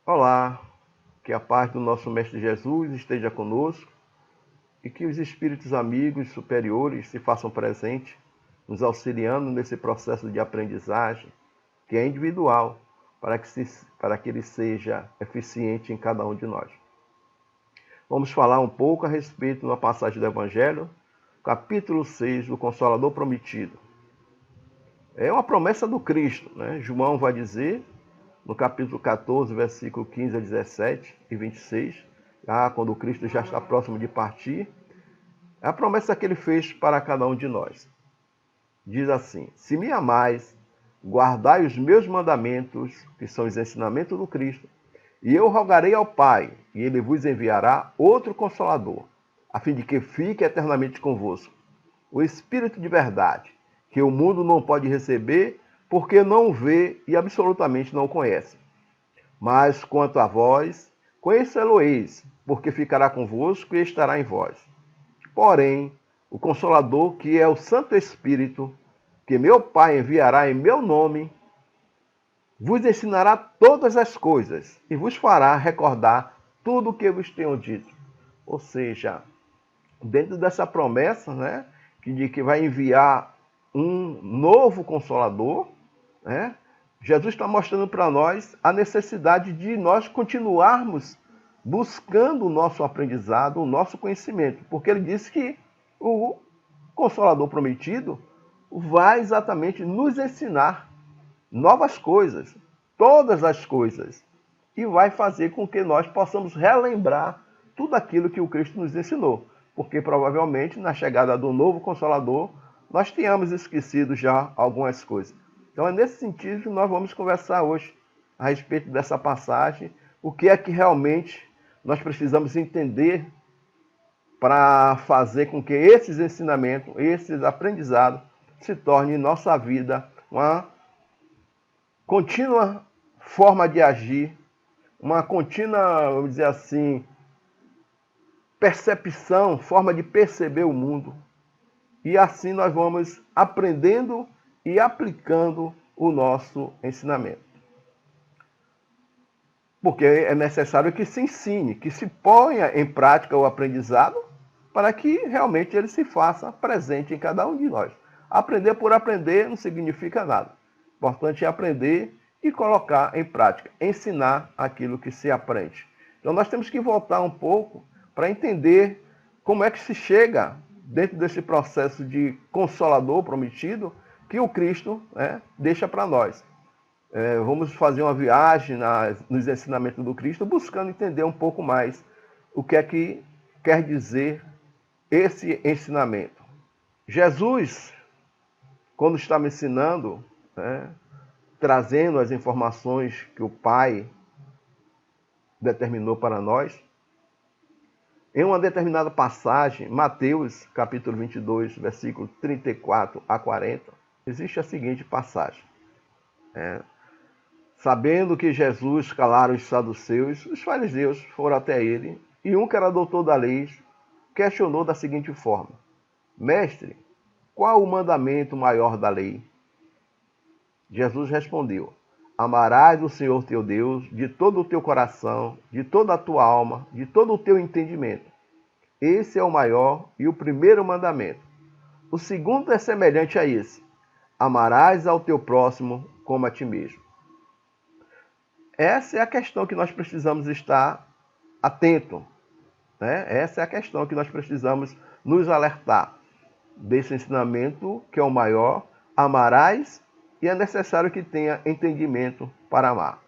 Olá, que a paz do nosso Mestre Jesus esteja conosco e que os espíritos amigos superiores se façam presentes, nos auxiliando nesse processo de aprendizagem, que é individual, para que ele seja eficiente em cada um de nós. Vamos falar um pouco a respeito de uma passagem do Evangelho, capítulo 6 do Consolador Prometido. É uma promessa do Cristo, né? João vai dizer, no capítulo 14, versículo 15 a 17 e 26, quando o Cristo já está próximo de partir, é a promessa que ele fez para cada um de nós. Diz assim: se me amais, guardai os meus mandamentos, que são os ensinamentos do Cristo, e eu rogarei ao Pai, e ele vos enviará outro Consolador, a fim de que fique eternamente convosco, o Espírito de verdade, que o mundo não pode receber, porque não o vê e absolutamente não o conhece. Mas quanto a vós, conhecê-lo-eis, porque ficará convosco e estará em vós. Porém, o Consolador, que é o Santo Espírito, que meu Pai enviará em meu nome, vos ensinará todas as coisas e vos fará recordar tudo o que vos tenho dito. Ou seja, dentro dessa promessa, né, de que vai enviar um novo Consolador, né, Jesus está mostrando para nós a necessidade de nós continuarmos buscando o nosso aprendizado, o nosso conhecimento, porque ele disse que o Consolador prometido vai exatamente nos ensinar novas coisas, todas as coisas, e vai fazer com que nós possamos relembrar tudo aquilo que o Cristo nos ensinou, porque provavelmente na chegada do novo Consolador nós tenhamos esquecido já algumas coisas. Então é nesse sentido que nós vamos conversar hoje a respeito dessa passagem, o que é que realmente nós precisamos entender para fazer com que esses ensinamentos, esses aprendizados, se tornem em nossa vida uma contínua forma de agir, uma contínua, vamos dizer assim, percepção, forma de perceber o mundo. E assim nós vamos aprendendo e aplicando o nosso ensinamento. Porque é necessário que se ensine, que se ponha em prática o aprendizado para que realmente ele se faça presente em cada um de nós. Aprender por aprender não significa nada. O importante é aprender e colocar em prática, ensinar aquilo que se aprende. Então nós temos que voltar um pouco para entender como é que se chega dentro desse processo de Consolador prometido que o Cristo, né, deixa para nós. Vamos fazer uma viagem nos ensinamentos do Cristo, buscando entender um pouco mais o que é que quer dizer esse ensinamento. Jesus, quando estava ensinando, né, trazendo as informações que o Pai determinou para nós, em uma determinada passagem, Mateus, capítulo 22, versículo 34 a 40, existe a seguinte passagem. Sabendo que Jesus calaram os saduceus, os fariseus foram até ele, e um que era doutor da lei questionou da seguinte forma: Mestre, qual o mandamento maior da lei? Jesus respondeu: Amarás o Senhor teu Deus de todo o teu coração, de toda a tua alma, de todo o teu entendimento. Esse é o maior e o primeiro mandamento. O segundo é semelhante a esse: amarás ao teu próximo como a ti mesmo. Essa é a questão que nós precisamos estar atento, né? Essa é a questão que nós precisamos nos alertar desse ensinamento, que é o maior: amarás, e é necessário que tenha entendimento para amar.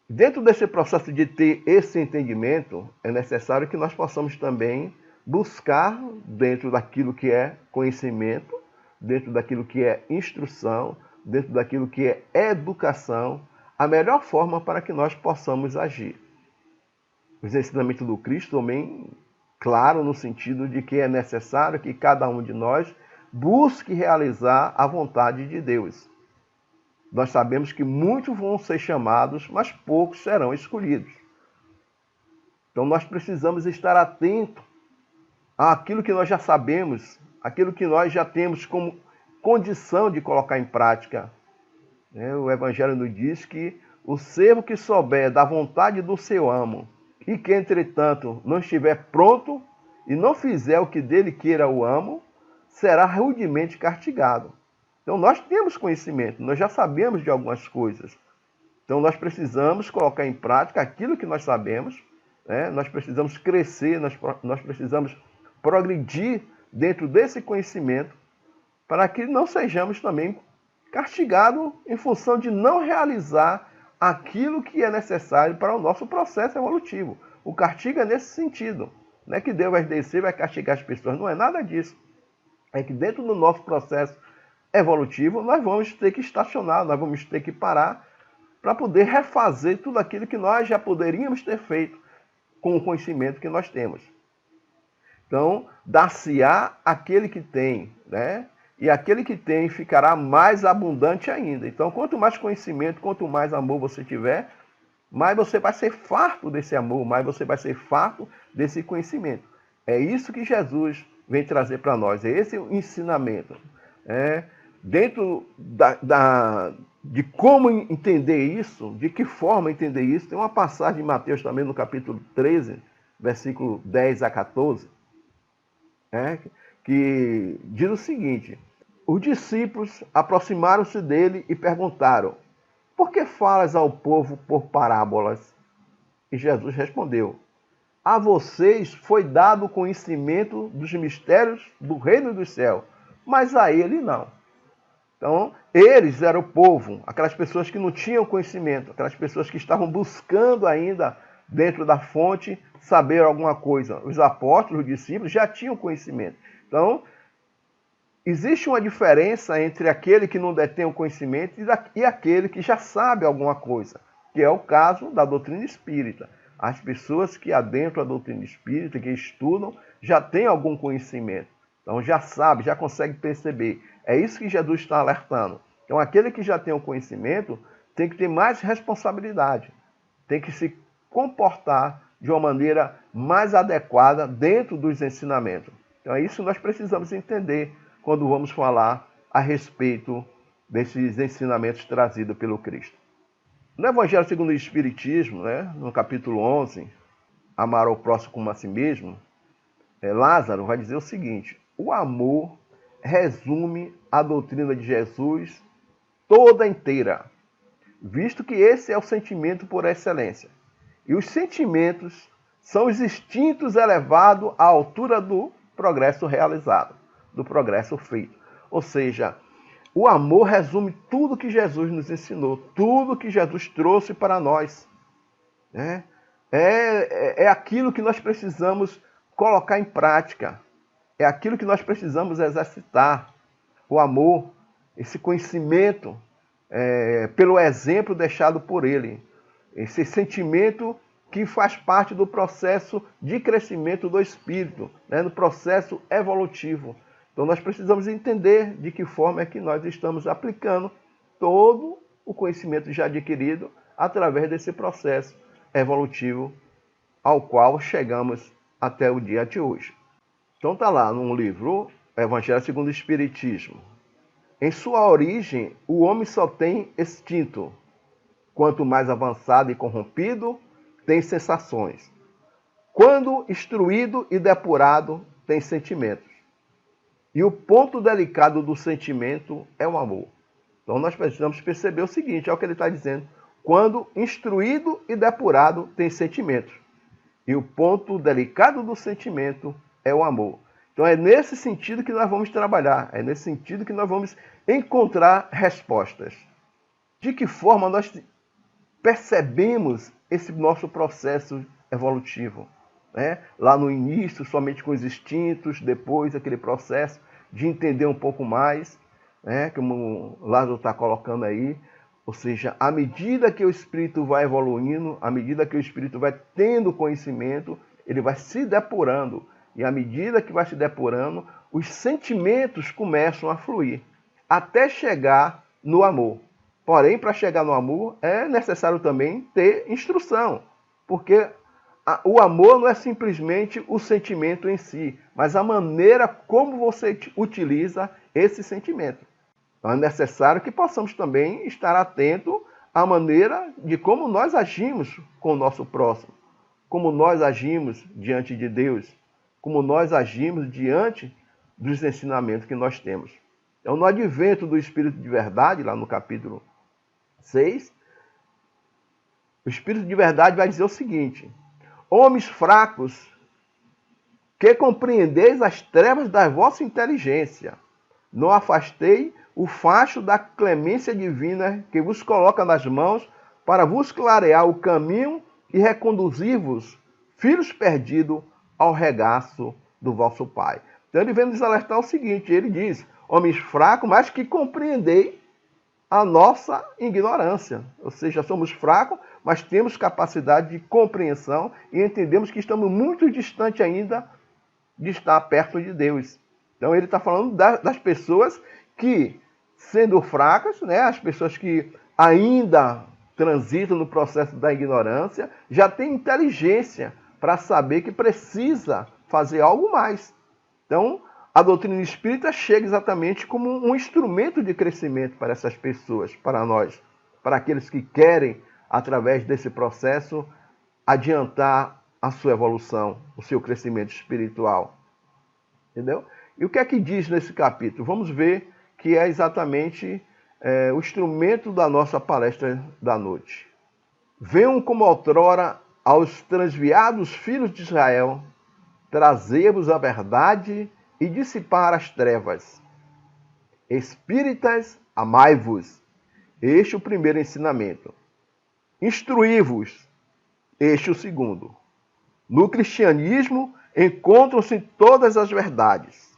Dentro desse processo de ter esse entendimento, é necessário que nós possamos também buscar, dentro daquilo que é conhecimento, dentro daquilo que é instrução, dentro daquilo que é educação, a melhor forma para que nós possamos agir. Os ensinamentos do Cristo também, claro, no sentido de que é necessário que cada um de nós busque realizar a vontade de Deus. Nós sabemos que muitos vão ser chamados, mas poucos serão escolhidos. Então nós precisamos estar atentos àquilo que nós já sabemos, aquilo que nós já temos como condição de colocar em prática. O Evangelho nos diz que O servo que souber da vontade do seu amo, e que, entretanto, não estiver pronto e não fizer o que dele queira o amo, será rudemente castigado. Então, nós temos conhecimento, nós já sabemos de algumas coisas. Então, nós precisamos colocar em prática aquilo que nós sabemos, né? Nós precisamos crescer, nós precisamos progredir dentro desse conhecimento para que não sejamos também castigados em função de não realizar aquilo que é necessário para o nosso processo evolutivo. O castigo é nesse sentido. Não é que Deus vai descer e vai castigar as pessoas, não é nada disso. É que dentro do nosso processo evolutivo, nós vamos ter que estacionar, nós vamos ter que parar para poder refazer tudo aquilo que nós já poderíamos ter feito com o conhecimento que nós temos. Então, dar-se-á aquele que tem, né? E aquele que tem ficará mais abundante ainda. Então, quanto mais conhecimento, quanto mais amor você tiver, mais você vai ser farto desse amor, mais você vai ser farto desse conhecimento. É isso que Jesus vem trazer para nós, é esse o ensinamento. Dentro de como entender isso, de que forma entender isso, tem uma passagem em Mateus também no capítulo 13, versículo 10 a 14, que diz o seguinte: os discípulos aproximaram-se dele e perguntaram: por que falas ao povo por parábolas? E Jesus respondeu: a vocês foi dado o conhecimento dos mistérios do reino dos céus, mas a ele não. Então, eles eram o povo, aquelas pessoas que não tinham conhecimento, aquelas pessoas que estavam buscando ainda dentro da fonte saber alguma coisa. Os apóstolos, os discípulos já tinham conhecimento. Então, existe uma diferença entre aquele que não detém o conhecimento e aquele que já sabe alguma coisa, que é o caso da doutrina espírita. As pessoas que adentram a doutrina espírita, que estudam, já têm algum conhecimento. Então já sabe, já consegue perceber. É isso que Jesus está alertando. Então aquele que já tem o conhecimento tem que ter mais responsabilidade. Tem que se comportar de uma maneira mais adequada dentro dos ensinamentos. Então é isso que nós precisamos entender quando vamos falar a respeito desses ensinamentos trazidos pelo Cristo. No Evangelho segundo o Espiritismo, no capítulo 11, amar ao próximo como a si mesmo, Lázaro vai dizer o seguinte: o amor resume a doutrina de Jesus toda inteira, visto que esse é o sentimento por excelência. E os sentimentos são os instintos elevados à altura do progresso realizado, do progresso feito. Ou seja, o amor resume tudo que Jesus nos ensinou, tudo que Jesus trouxe para nós. É aquilo que nós precisamos colocar em prática. É aquilo que nós precisamos exercitar. O amor, esse conhecimento, pelo exemplo deixado por ele. Esse sentimento que faz parte do processo de crescimento do espírito, no processo evolutivo. Então nós precisamos entender de que forma é que nós estamos aplicando todo o conhecimento já adquirido através desse processo evolutivo ao qual chegamos até o dia de hoje. Então está lá no livro Evangelho segundo o Espiritismo. Em sua origem, o homem só tem instinto. Quanto mais avançado e corrompido, tem sensações. Quando instruído e depurado, tem sentimentos. E o ponto delicado do sentimento é o amor. Então nós precisamos perceber o seguinte, é o que ele está dizendo. Quando instruído e depurado, tem sentimentos. E o ponto delicado do sentimento é o amor. Então é nesse sentido que nós vamos trabalhar, é nesse sentido que nós vamos encontrar respostas. De que forma nós percebemos esse nosso processo evolutivo? Lá no início, somente com os instintos, depois aquele processo de entender um pouco mais, como o Lázaro está colocando aí. Ou seja, à medida que o espírito vai evoluindo, à medida que o espírito vai tendo conhecimento, ele vai se depurando. E à medida que vai se depurando, os sentimentos começam a fluir, até chegar no amor. Porém, para chegar no amor, é necessário também ter instrução, porque o amor não é simplesmente o sentimento em si, mas a maneira como você utiliza esse sentimento. Então é necessário que possamos também estar atentos a maneira de como nós agimos com o nosso próximo, como nós agimos diante de Deus, como nós agimos diante dos ensinamentos que nós temos. Então, no advento do Espírito de verdade, lá no capítulo 6, o Espírito de verdade vai dizer o seguinte: homens fracos, que compreendeis as trevas da vossa inteligência, não afastei o facho da clemência divina que vos coloca nas mãos para vos clarear o caminho e reconduzir-vos, filhos perdidos, ao regaço do vosso Pai. Então ele vem nos alertar o seguinte, ele diz, homens fracos, mas que compreendei a nossa ignorância. Ou seja, somos fracos, mas temos capacidade de compreensão e entendemos que estamos muito distante ainda de estar perto de Deus. Então ele está falando das pessoas que, sendo fracas, né, as pessoas que ainda transitam no processo da ignorância, já têm inteligência para saber que precisa fazer algo mais. Então, a doutrina espírita chega exatamente como um instrumento de crescimento para essas pessoas, para nós, para aqueles que querem, através desse processo, adiantar a sua evolução, o seu crescimento espiritual. Entendeu? E o que é que diz nesse capítulo? Vamos ver que é exatamente o instrumento da nossa palestra da noite. Venham como outrora aos transviados filhos de Israel, trazer-vos a verdade e dissipar as trevas. Espíritas, amai-vos. Este é o primeiro ensinamento. Instruí-vos. Este é o segundo. No cristianismo encontram-se todas as verdades.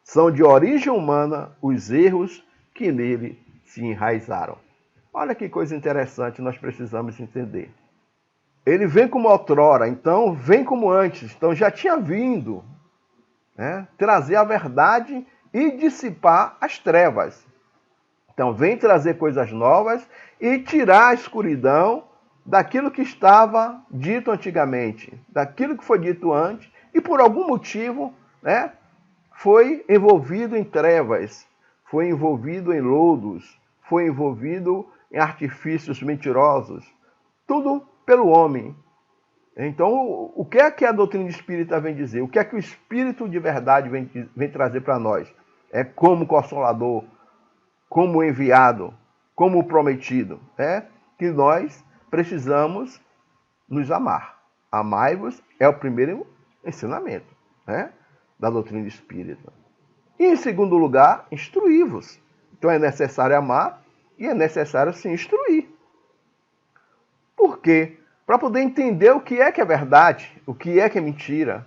São de origem humana os erros que nele se enraizaram. Olha que coisa interessante, nós precisamos entender. Ele vem como outrora, então vem como antes. Então já tinha vindo, né, trazer a verdade e dissipar as trevas. Então vem trazer coisas novas e tirar a escuridão daquilo que estava dito antigamente, daquilo que foi dito antes e por algum motivo, né, foi envolvido em trevas, foi envolvido em lodos, foi envolvido em artifícios mentirosos. Tudo pelo homem. Então, o que é que a doutrina espírita vem dizer? O que é que o Espírito de verdade vem trazer para nós? É como consolador, como enviado, como prometido. É que nós precisamos nos amar. Amai-vos é o primeiro ensinamento, né, da doutrina espírita. E, em segundo lugar, instruí-vos. Então, é necessário amar e é necessário se instruir. Por quê? Para poder entender o que é verdade, o que é mentira.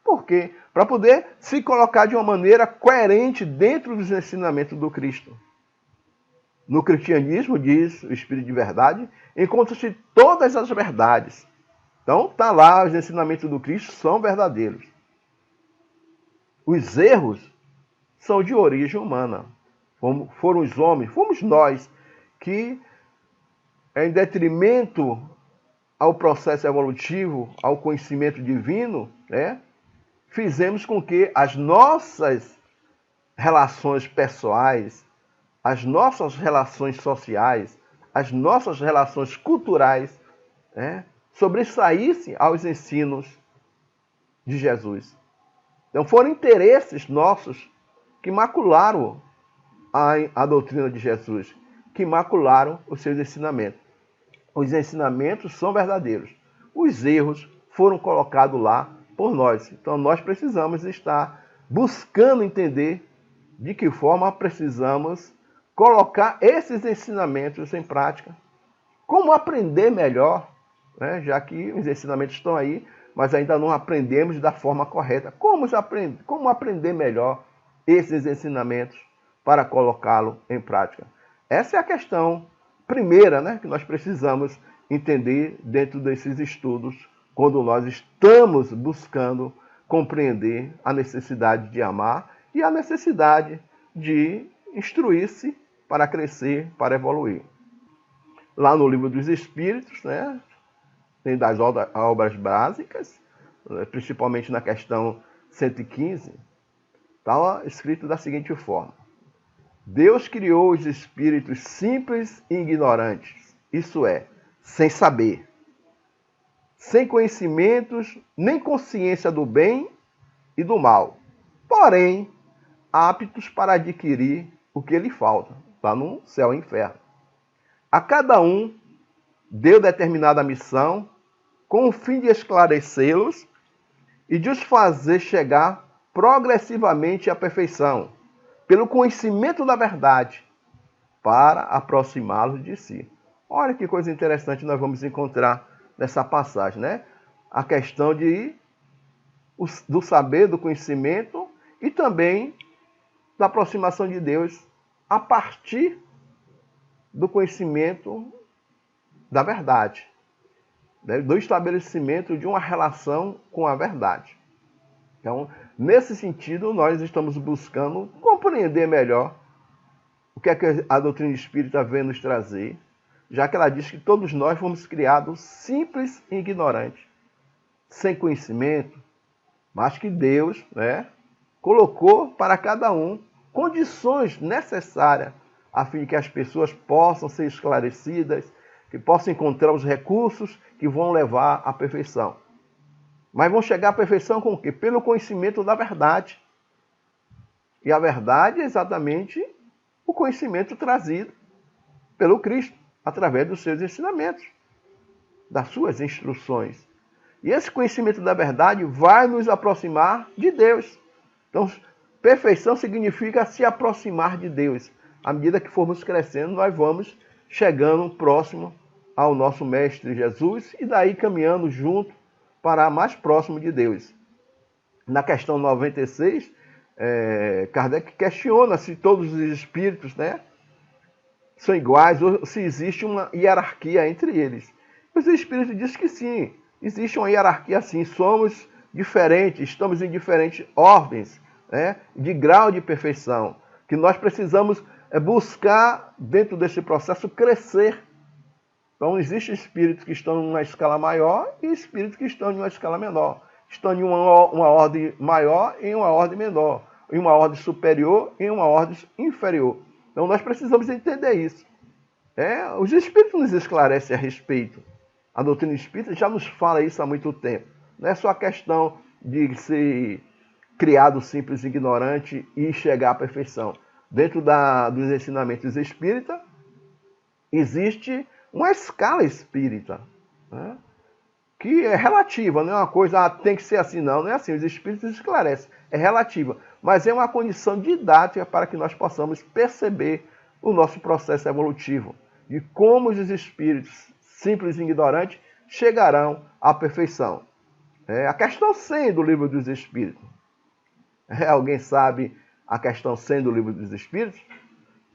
Por quê? Para poder se colocar de uma maneira coerente dentro dos ensinamentos do Cristo. No cristianismo, diz o Espírito de verdade, encontram-se todas as verdades. Então, está lá, os ensinamentos do Cristo são verdadeiros. Os erros são de origem humana. Foram os homens, fomos nós, que, em detrimento ao processo evolutivo, ao conhecimento divino, né, fizemos com que as nossas relações pessoais, as nossas relações sociais, as nossas relações culturais, né, sobressaíssem aos ensinos de Jesus. Então foram interesses nossos que macularam a doutrina de Jesus, que macularam os seus ensinamentos. Os ensinamentos são verdadeiros. Os erros foram colocados lá por nós. Então nós precisamos estar buscando entender de que forma precisamos colocar esses ensinamentos em prática. Como aprender melhor, né? Já que os ensinamentos estão aí, mas ainda não aprendemos da forma correta. Como aprender melhor esses ensinamentos para colocá-lo em prática? Essa é a questão primeira, né, que nós precisamos entender dentro desses estudos, quando nós estamos buscando compreender a necessidade de amar e a necessidade de instruir-se para crescer, para evoluir. Lá no Livro dos Espíritos, né, tem das obras básicas, principalmente na questão 115, está escrito da seguinte forma: Deus criou os espíritos simples e ignorantes, isso é, sem saber, sem conhecimentos nem consciência do bem e do mal, porém aptos para adquirir o que lhe falta, está no céu e inferno. A cada um deu determinada missão com o fim de esclarecê-los e de os fazer chegar progressivamente à perfeição, pelo conhecimento da verdade, para aproximá-los de si. Olha que coisa interessante nós vamos encontrar nessa passagem, né? A questão do saber, do conhecimento e também da aproximação de Deus a partir do conhecimento da verdade, né? Do estabelecimento de uma relação com a verdade. Então, nesse sentido, nós estamos buscando compreender melhor o que é que a doutrina espírita vem nos trazer, já que ela diz que todos nós fomos criados simples e ignorantes, sem conhecimento, mas que Deus, né, colocou para cada um condições necessárias a fim de que as pessoas possam ser esclarecidas, que possam encontrar os recursos que vão levar à perfeição. Mas vão chegar à perfeição com o quê? Pelo conhecimento da verdade. E a verdade é exatamente o conhecimento trazido pelo Cristo, através dos seus ensinamentos, das suas instruções. E esse conhecimento da verdade vai nos aproximar de Deus. Então, perfeição significa se aproximar de Deus. À medida que formos crescendo, nós vamos chegando próximo ao nosso Mestre Jesus e daí caminhando junto para mais próximo de Deus. Na questão 96, Kardec questiona se todos os espíritos, né, são iguais ou se existe uma hierarquia entre eles. Os espíritos dizem que sim, existe uma hierarquia sim, somos diferentes, estamos em diferentes ordens, né, de grau de perfeição, que nós precisamos buscar, dentro desse processo, crescer. Então, existem espíritos que estão em uma escala maior e espíritos que estão em uma escala menor. Estão em uma ordem maior e em uma ordem menor. Em uma ordem superior e em uma ordem inferior. Então, nós precisamos entender isso. Os espíritos nos esclarecem a respeito. A doutrina espírita já nos fala isso há muito tempo. Não é só a questão de ser criado simples e ignorante e chegar à perfeição. Dentro dos ensinamentos espíritas, existe uma escala espírita, né, que é relativa, não é uma coisa, tem que ser assim, não é assim, os espíritos esclarecem, é relativa, mas é uma condição didática para que nós possamos perceber o nosso processo evolutivo, de como os espíritos simples e ignorantes chegarão à perfeição. A questão 100 do Livro dos Espíritos. Alguém sabe a questão 100 do Livro dos Espíritos?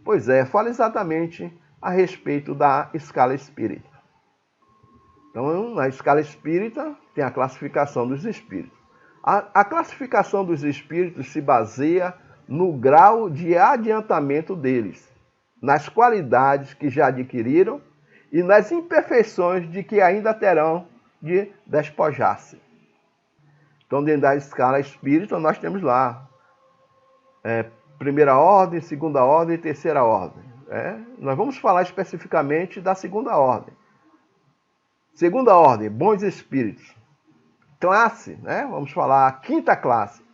Pois fala exatamente a respeito da escala espírita. Então, na escala espírita, tem a classificação dos espíritos. A classificação dos espíritos se baseia no grau de adiantamento deles, nas qualidades que já adquiriram e nas imperfeições de que ainda terão de despojar-se. Então, dentro da escala espírita, nós temos lá primeira ordem, segunda ordem e terceira ordem. Nós vamos falar especificamente da segunda ordem. Segunda ordem, bons espíritos. Classe, vamos falar a quinta classe,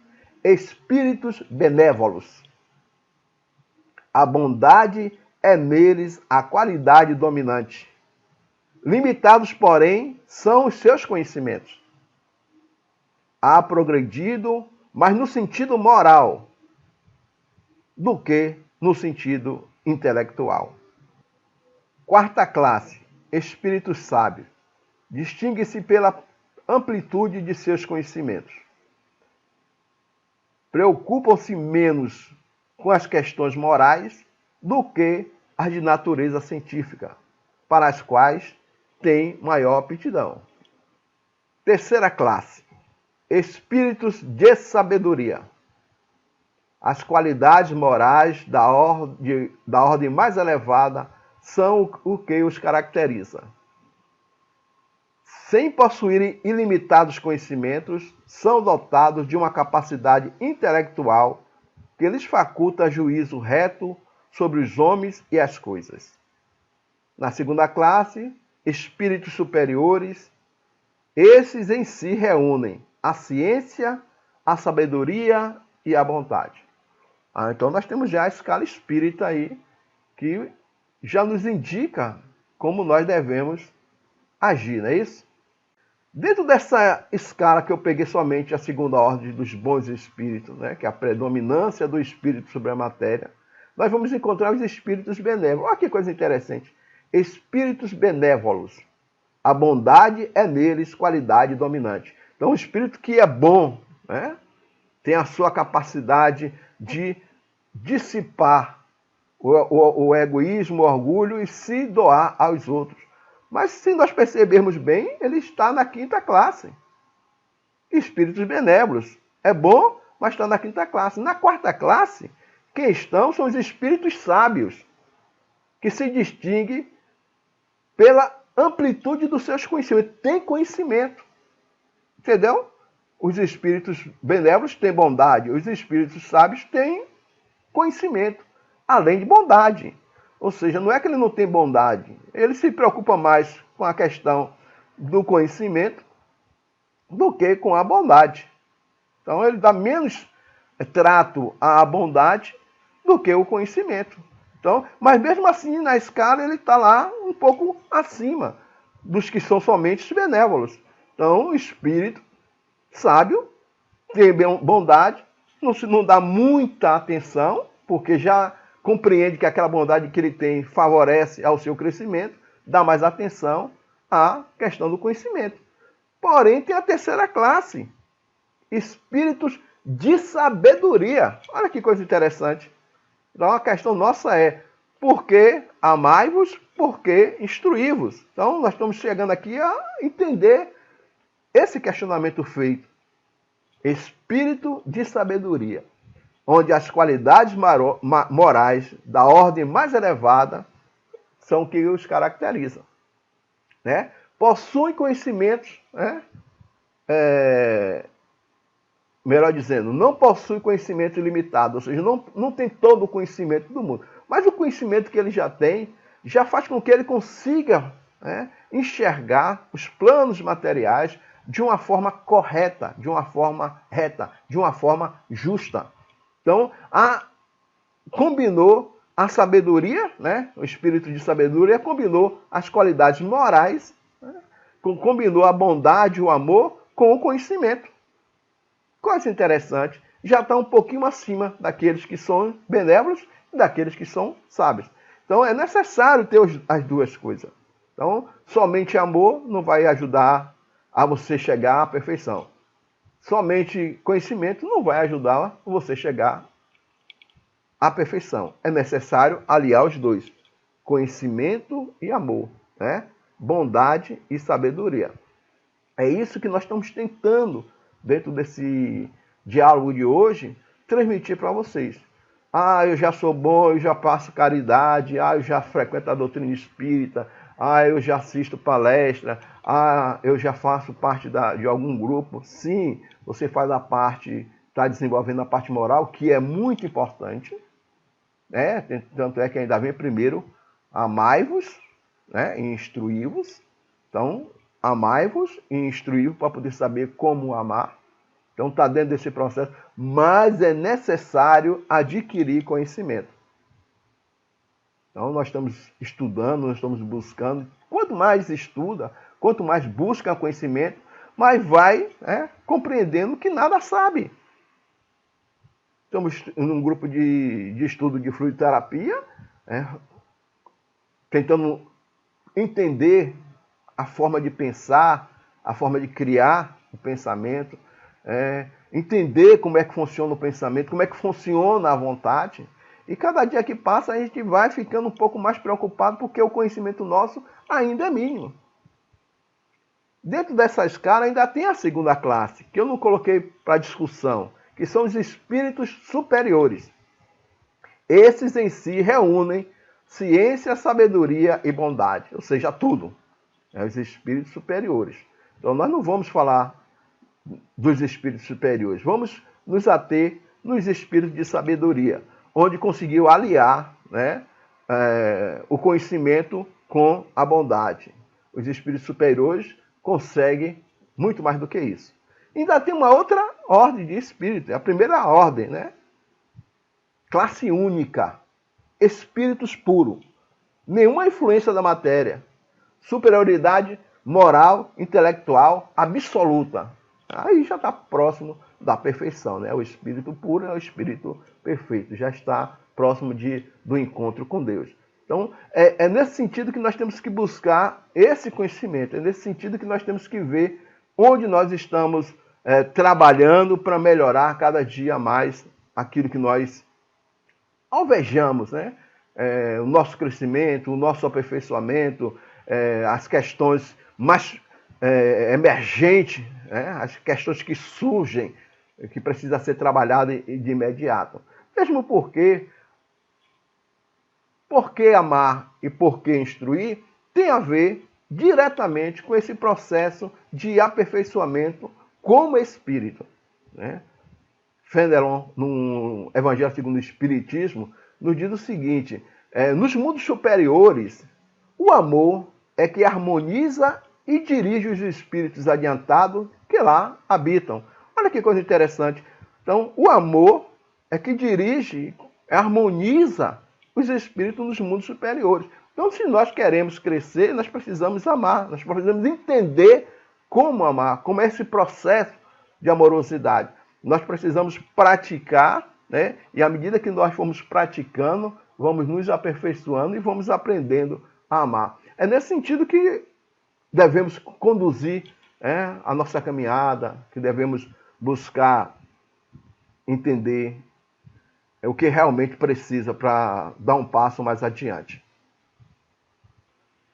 espíritos benévolos. A bondade é neles a qualidade dominante. Limitados, porém, são os seus conhecimentos. Há progredido, mas no sentido moral, do que no sentido intelectual. Quarta classe, espíritos sábios. Distingue-se pela amplitude de seus conhecimentos. Preocupam-se menos com as questões morais do que as de natureza científica, para as quais têm maior aptidão. Terceira classe, espíritos de sabedoria. As qualidades morais da ordem mais elevada são o que os caracteriza. Sem possuírem ilimitados conhecimentos, são dotados de uma capacidade intelectual que lhes faculta juízo reto sobre os homens e as coisas. Na segunda classe, espíritos superiores. Esses em si reúnem a ciência, a sabedoria e a bondade. Então nós temos já a escala espírita aí, que já nos indica como nós devemos agir, não é isso? Dentro dessa escala que eu peguei somente a segunda ordem dos bons espíritos, né, que é a predominância do espírito sobre a matéria, nós vamos encontrar os espíritos benévolos. Olha que coisa interessante. Espíritos benévolos. A bondade é neles qualidade dominante. Então, o espírito que é bom, né, tem a sua capacidade de dissipar o egoísmo, o orgulho e se doar aos outros. Mas se nós percebermos bem, ele está na quinta classe. Espíritos benévolos. É bom, mas está na quinta classe. Na quarta classe, quem estão são os espíritos sábios, que se distinguem pela amplitude dos seus conhecimentos. Tem conhecimento. Entendeu? Os espíritos benévolos têm bondade. Os espíritos sábios têm conhecimento, além de bondade. Ou seja, não é que ele não tem bondade. Ele se preocupa mais com a questão do conhecimento do que com a bondade. Então, ele dá menos trato à bondade do que o conhecimento. Então, mas mesmo assim, na escala, ele está lá um pouco acima dos que são somente os benévolos. Então, o espírito sábio tem bondade, não dá muita atenção, porque já compreende que aquela bondade que ele tem favorece ao seu crescimento, dá mais atenção à questão do conhecimento. Porém, tem a terceira classe, espíritos de sabedoria. Olha que coisa interessante. Então, a questão nossa é, por que amai-vos, por que instruí-vos? Então, nós estamos chegando aqui a entender esse questionamento feito. Espírito de sabedoria, onde as qualidades morais da ordem mais elevada são o que os caracterizam. Né? Possuem conhecimentos, né? Melhor dizendo, não possui conhecimento ilimitado, ou seja, não tem todo o conhecimento do mundo. Mas o conhecimento que ele já tem, já faz com que ele consiga, né, enxergar os planos materiais de uma forma correta, de uma forma reta, de uma forma justa. Então, combinou a sabedoria, né, o espírito de sabedoria, combinou as qualidades morais, né, combinou a bondade, o amor com o conhecimento. Coisa interessante, já está um pouquinho acima daqueles que são benévolos e daqueles que são sábios. Então é necessário ter as duas coisas. Então, somente amor não vai ajudar a você chegar à perfeição. Somente conhecimento não vai ajudar você chegar à perfeição. É necessário aliar os dois, conhecimento e amor, né? Bondade e sabedoria. É isso que nós estamos tentando, dentro desse diálogo de hoje, transmitir para vocês. Eu já sou bom, eu já passo caridade, eu já frequento a doutrina espírita, eu já assisto palestra, eu já faço parte de algum grupo. Sim, você faz a parte, está desenvolvendo a parte moral, que é muito importante, né? Tanto é que ainda vem primeiro, amai-vos, né, e instruí-vos. Então, amai-vos e instruí-vos para poder saber como amar. Então está dentro desse processo, mas é necessário adquirir conhecimento. Então nós estamos estudando, nós estamos buscando. Quanto mais estuda, quanto mais busca conhecimento, mais vai, compreendendo que nada sabe. Estamos num grupo de estudo de fluidoterapia, tentando entender a forma de pensar, a forma de criar o pensamento, entender como é que funciona o pensamento, como é que funciona a vontade. E cada dia que passa a gente vai ficando um pouco mais preocupado porque o conhecimento nosso ainda é mínimo. Dentro dessa escala ainda tem a segunda classe, que eu não coloquei para discussão, que são os espíritos superiores. Esses em si reúnem ciência, sabedoria e bondade, ou seja, tudo. Os espíritos superiores. Então nós não vamos falar dos espíritos superiores, vamos nos ater nos espíritos de sabedoria, onde conseguiu aliar, né, o conhecimento com a bondade. Os espíritos superiores conseguem muito mais do que isso. Ainda tem uma outra ordem de espírito, a primeira ordem, né? Classe única, espíritos puros, nenhuma influência da matéria, superioridade moral, intelectual, absoluta. Aí já está próximo da perfeição, né? O espírito puro é o espírito perfeito, já está próximo do encontro com Deus. Então, é nesse sentido que nós temos que buscar esse conhecimento, é nesse sentido que nós temos que ver onde nós estamos trabalhando para melhorar cada dia mais aquilo que nós alvejamos, né? O nosso crescimento, o nosso aperfeiçoamento, as questões mais emergentes, né? As questões que surgem, que precisa ser trabalhada de imediato. Mesmo porque amar e por que instruir tem a ver diretamente com esse processo de aperfeiçoamento como espírito, né? Fenelon, no Evangelho segundo o Espiritismo, nos diz o seguinte: nos mundos superiores, o amor é que harmoniza e dirige os espíritos adiantados que lá habitam. Olha que coisa interessante. Então, o amor é que dirige, harmoniza os espíritos nos mundos superiores. Então, se nós queremos crescer, nós precisamos amar, nós precisamos entender como amar, como é esse processo de amorosidade. Nós precisamos praticar, né? E à medida que nós formos praticando, vamos nos aperfeiçoando e vamos aprendendo a amar. É nesse sentido que devemos conduzir a nossa caminhada, que devemos buscar entender o que realmente precisa para dar um passo mais adiante.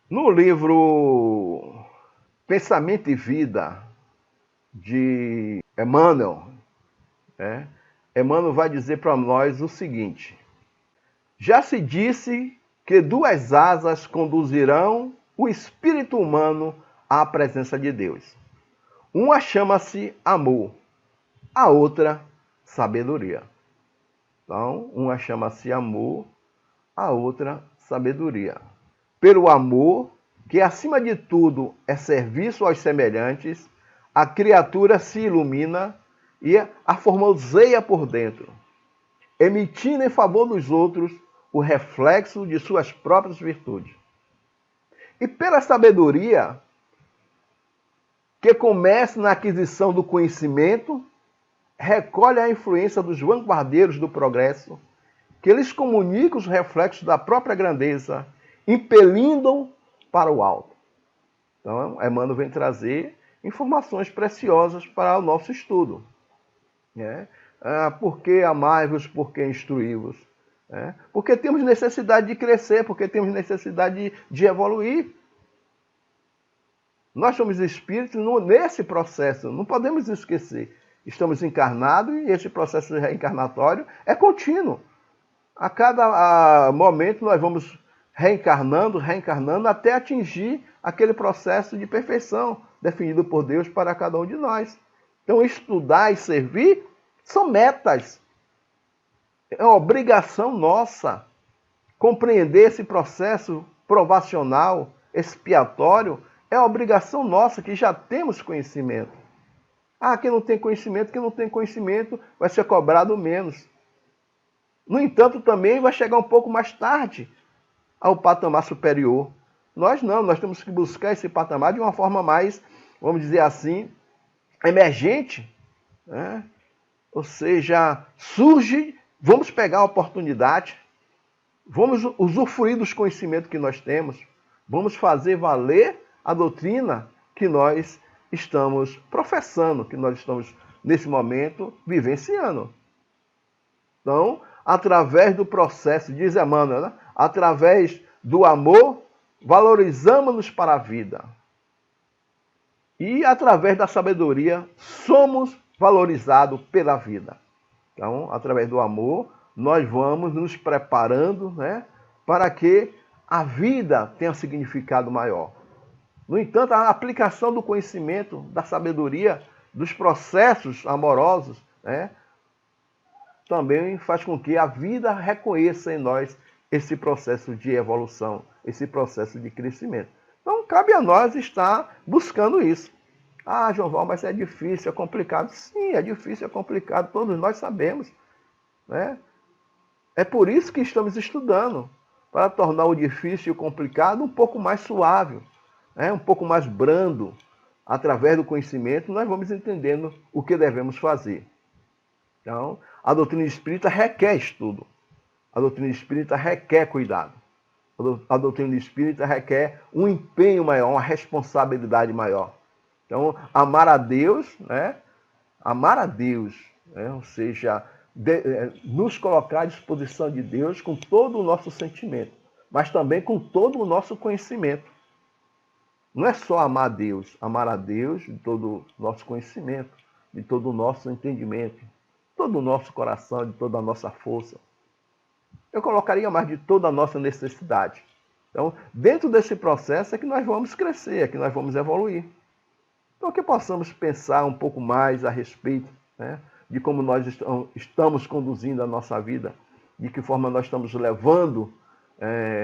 No livro Pensamento e Vida, de Emmanuel, Emmanuel vai dizer para nós o seguinte: já se disse que duas asas conduzirão o espírito humano à presença de Deus. Uma chama-se amor, a outra sabedoria. Então, uma chama-se amor, a outra sabedoria. Pelo amor, que acima de tudo é serviço aos semelhantes, a criatura se ilumina e a formoseia por dentro, emitindo em favor dos outros o reflexo de suas próprias virtudes. E pela sabedoria, que começa na aquisição do conhecimento, recolhe a influência dos vanguardeiros do progresso, que eles comunicam os reflexos da própria grandeza, impelindo-o para o alto. Então, Emmanuel vem trazer informações preciosas para o nosso estudo. Por que amai-vos, por que instruí-vos? Porque temos necessidade de crescer, porque temos necessidade de evoluir. Nós somos espíritos nesse processo, não podemos esquecer. Estamos encarnados e esse processo reencarnatório é contínuo. A cada momento nós vamos reencarnando até atingir aquele processo de perfeição definido por Deus para cada um de nós. Então, estudar e servir são metas. É uma obrigação nossa compreender esse processo provacional, expiatório. É uma obrigação nossa que já temos conhecimento. Quem não tem conhecimento vai ser cobrado menos. No entanto, também vai chegar um pouco mais tarde ao patamar superior. Nós não, nós temos que buscar esse patamar de uma forma mais, vamos dizer assim, emergente. Ou seja, surge, vamos pegar a oportunidade, vamos usufruir dos conhecimentos que nós temos, vamos fazer valer a doutrina que nós estamos professando, que nós estamos, nesse momento, vivenciando. Então, através do processo, diz Emmanuel, através do amor, valorizamos-nos para a vida. E, através da sabedoria, somos valorizados pela vida. Então, através do amor, nós vamos nos preparando, para que a vida tenha significado maior. No entanto, a aplicação do conhecimento, da sabedoria, dos processos amorosos, também faz com que a vida reconheça em nós esse processo de evolução, esse processo de crescimento. Então, cabe a nós estar buscando isso. Ah, João Val, mas é difícil, é complicado. Sim, é difícil, é complicado, todos nós sabemos, né? É por isso que estamos estudando, para tornar o difícil e o complicado um pouco mais suave, né? Um pouco mais brando. Através do conhecimento, nós vamos entendendo o que devemos fazer. Então, a doutrina espírita requer estudo. A doutrina espírita requer cuidado. A doutrina espírita requer um empenho maior, uma responsabilidade maior. Então, amar a Deus, né? Amar a Deus, né? Ou seja, nos colocar à disposição de Deus com todo o nosso sentimento, mas também com todo o nosso conhecimento. Não é só amar a Deus de todo o nosso conhecimento, de todo o nosso entendimento, de todo o nosso coração, de toda a nossa força. Eu colocaria mais de toda a nossa necessidade. Então, dentro desse processo é que nós vamos crescer, é que nós vamos evoluir. Então, que possamos pensar um pouco mais a respeito, né, de como nós estamos conduzindo a nossa vida, de que forma nós estamos levando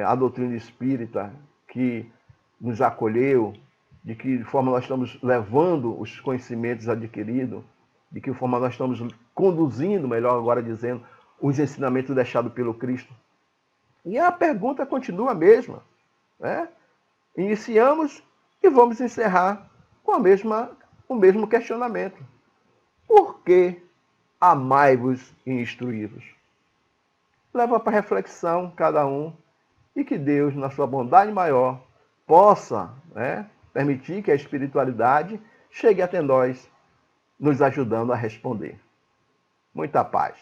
a doutrina espírita que nos acolheu, de que forma nós estamos levando os conhecimentos adquiridos, de que forma nós estamos conduzindo, melhor agora dizendo, os ensinamentos deixados pelo Cristo. E a pergunta continua a mesma, né? Iniciamos e vamos encerrar com o mesmo questionamento. Por que amai-vos e instruí-vos? Leva para reflexão cada um e que Deus, na sua bondade maior, possa, né, permitir que a espiritualidade chegue até nós, nos ajudando a responder. Muita paz.